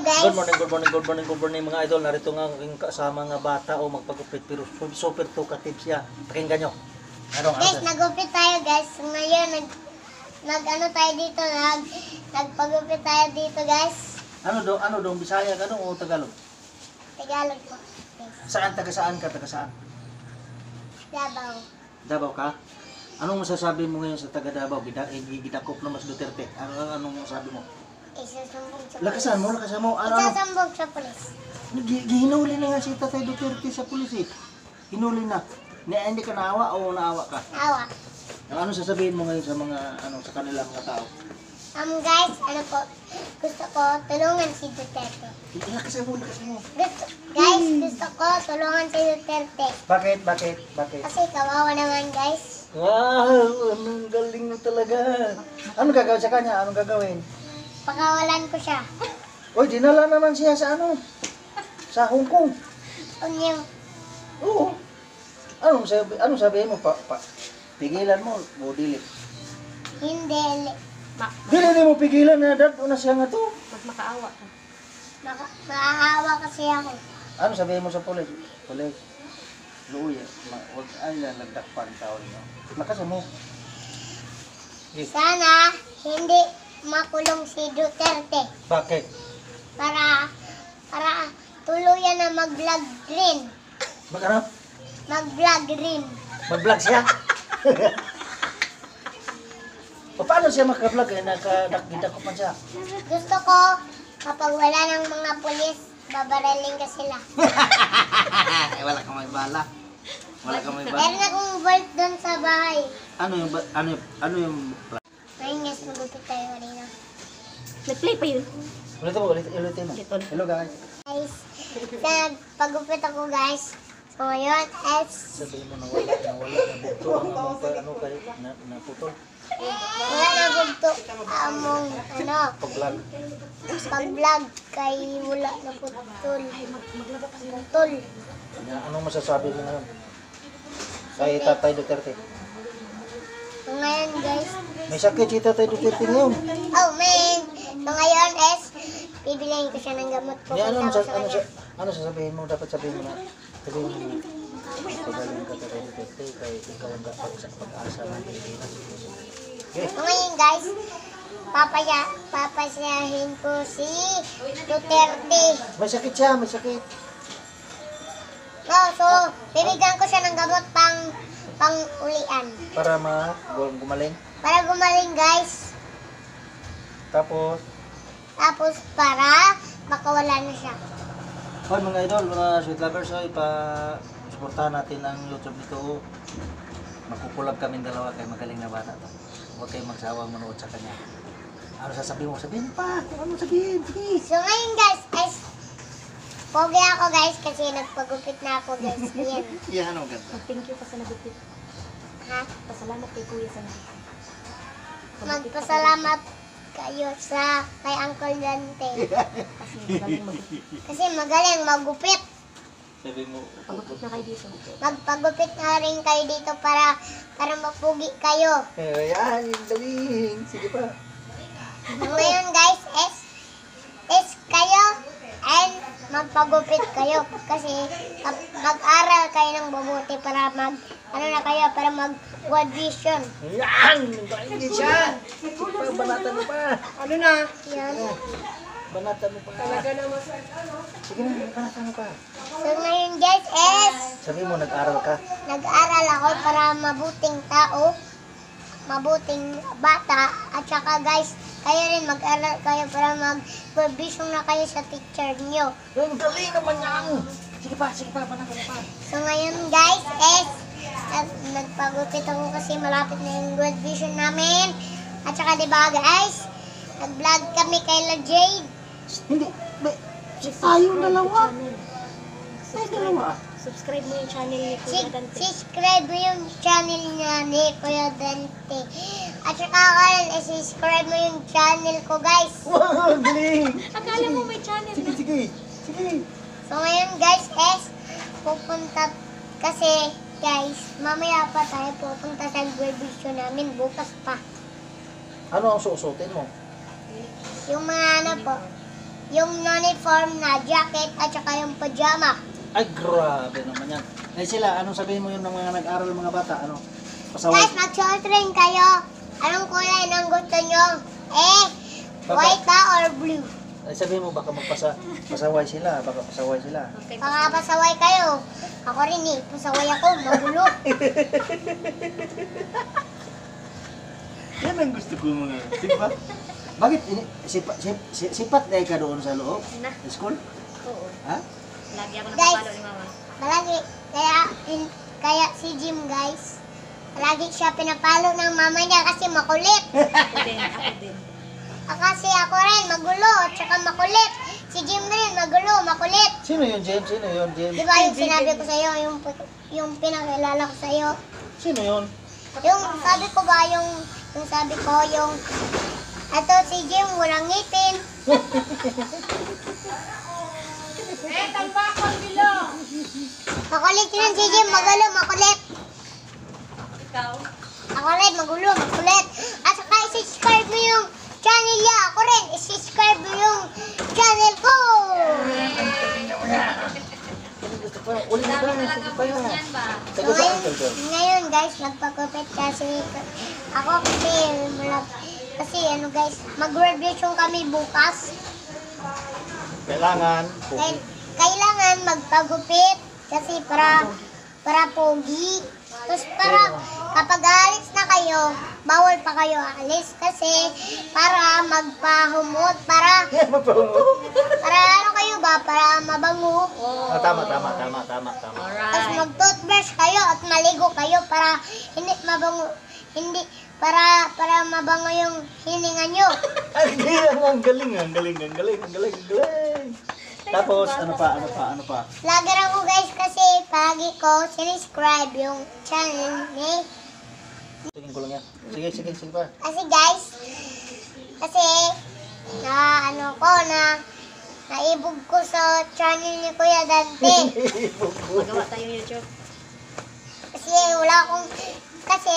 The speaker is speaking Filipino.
guys. Good morning mga idol. Narito nga aking kasama nga bata o magpagupit pero super talkative siya. Pakinggan nyo. Guys, nagupit tayo guys. Ngayon, nag-ano tayo dito, nagpagupit tayo dito guys. Ano dong Bisaya ka o Tagalog? Tagalog po. Saan? Taga saan ka? Taga saan? Davao. Davao ka? Anong masasabi mo ngayon sa taga Davao? Gidakop na mas Duterte. Anong masasabi mo? Isasumbong sa Lakasan mo. Isasumbong sa pulis. Hinuli na nga si Tatay Duterte sa pulis eh. Hinuli na. Hindi ka naawa o naawa ka? Awa. Ano sasabihin mo ngayon sa mga sa kanilang mga tao? Guys, gusto ko tulungan si Duterte. Lakasan mo. Gusto ko tulungan si Duterte. Bakit? Kasi kawawa naman guys. Wow, anong galing mo talaga. Anong gagawin sa kanya? Anong gagawin? Pakawalan ko siya. Uy, dinala naman siya sa sa Hong Kong. Unyong. Oo. Anong sabihin mo? Pigilan mo o dili? Hindi. Dili mo pigilan na dad. Una siya nga to. Mas makaawa ka. Maahawa kasi ako. Ano sabihin mo sa pulis? Pulis. Luya. Huwag ay nagdakpan tao niyo. Lakasan mo. Sana hindi makulong si Duterte. Bakit? Para tuluyan na mag-vlog rin. Mag-ano? Mag-vlog rin. Mag-vlog siya? Paano siya maka-vlog eh? Nagdakupan siya. Gusto ko, kapag wala ng mga pulis, babaraling ka sila. Wala kang may bala. Meron akong vault doon sa bahay. Ano yung Mahingas, magupit tayo kanina. Nag-play pa yun. ulitin mo. Hello guys. Guys, pagupit ako guys. So ngayon, Sabihin mo nawala, nabugto, naputol. wala na gugto among Pag-vlog. pag-vlog kay wala na putol. Putol. Anong masasabi mo ngayon? Kay Tatay Duterte. So ngayon guys, May sakit si Tatay Duterte ngayon. oh man. So ngayon bibilihin ko siya ng gamot po. Ano sasabihin mo? Dapat sabihin mo na. Sabihin mo, pagaling ka Tatay Duterte kay ikaw ang pag-asa ng Pilipinas. Okay. So ngayon guys, papasyahin ko si Duterte. May sakit siya, may sakit. No, so bibigyan ko siya ng gamot pang ulian. Para gumaling. Para gumaling guys. Tapos Para makawala na siya. hoy mga idol, mga sweet lovers, suportahan natin ang YouTube nito. Magkukulab kami dalawa kay magaling na bata to. Huwag kayong magsawang manood sa kanya. Ano sasabihin mo? Sabihin pa! Kung ano sabihin? Sige! So ngayon guys, pogi ako guys kasi nagpagupit na ako guys. Yan. Yan ang ganda. Thank you pa sa nagupit. Ha? Pasalamat kay Kuya sa nagupit. Magpasalamat kayo kay Uncle Dante. Kasi magaling magupit. Kasi magaling magupit. Sabihin mo, Pagupit na kayo dito. Magpagupit na rin kayo dito para mapugi kayo. yan, yung galing. Sige pa. So ngayon guys, kayo and magpagupit kayo kasi mag-aral kayo ng mabuti para para mag-world vision. Yan! Ang galing din siya! Sige pa, banatan mo pa. Ano na? Yan. Banatan mo pa. Talaga naman sa Sige na, banatan mo pa. So ngayon guys, Sabihin mo, nag-aral ka. nag-aral ako para mabuting tao, mabuting bata, at saka guys, kayo rin mag-aral kayo para mag-vision na kayo sa teacher nyo. Ang galing naman yan! Sige pa, banatan mo pa. So ngayon guys, nagpagupit ako kasi malapit na yung world vision namin. At saka diba guys, nag-vlog kami kay La Jade. Hindi, tayong dalawa. Tayo dalawa. Subscribe mo yung channel ni Kuya Dante. Subscribe mo yung channel niya ni Kuya Dante. At saka kayo, subscribe mo yung channel ko guys. Wow, galing! Akala mo may channel na. Sige. So ngayon guys, pupunta kasi guys, mamaya pa tayo pupunta sa graduation namin, bukas pa. Ano ang susuotin mo? Yung mga ano po, yung uniform na jacket at saka yung pajama. Ay, grabe naman yan. Eh sila, anong sabihin mo yun ng mga nag-aral mga bata? Ano? Pasaway? Guys, mag-shortring kayo. Anong kulay ng gusto nyo? Baka- White ba or blue? Ay sabihin mo, baka pasaway sila. Baka pasaway sila. Okay. Baka pasaway kayo. Ako rin eh. Pasaway ako. Magulo. Yan ang gusto ko mga. Sige ba? Bakit? Sipat na ka doon sa loob? Na. Sa school? Oo. Ha? Lagi ako Guys. nakapalo ni mama. Malagi. Kaya si Jim, guys. Lagi siya pinapalo ng mama niya kasi makulit. Ako din, ako din. Kasi ako rin magulo at saka makulit. Si Jim rin magulo, makulit. Sino yun, James? Sino yun, James? Di ba yung sinabi ko sa'yo, yung pinakilala ko sa'yo? Sino yun? Yung sabi ko ba, yung sabi ko, yung eto si Jim, walang ngipin. Makulit yun si Jim, magulo, makulit. Ikaw? Ako rin, magulo, makulit. At saka isi-subscribe mo yung channel niya. Ako rin, isi-subscribe mo yung channel ko. Gusto pa, ulit na ba? Sige pa yan. ba? So, ngayon guys, nagpagupit kasi ako kasi ano guys, mag-graduation kami bukas. Kailangan. Kailangan magpagupit kasi para pogi. Tapos para kapag aalis na kayo, bawal pa kayo aalis kasi para magpahumot, para ano kayo ba, para mabango. Ah, tama. Tapos Alright. mag-toothbrush kayo at maligo kayo para hindi mabango, para mabango yung hininga nyo. Ang galing. Tapos, ano pa? Vlogger ako guys kasi palagi ko siniscribe yung channel ni. Tingin ko lang yan. Sige pa. Kasi guys, na ano ko naibog ko sa channel ni Kuya Dante. Magawa tayong YouTube. Kasi wala akong, kasi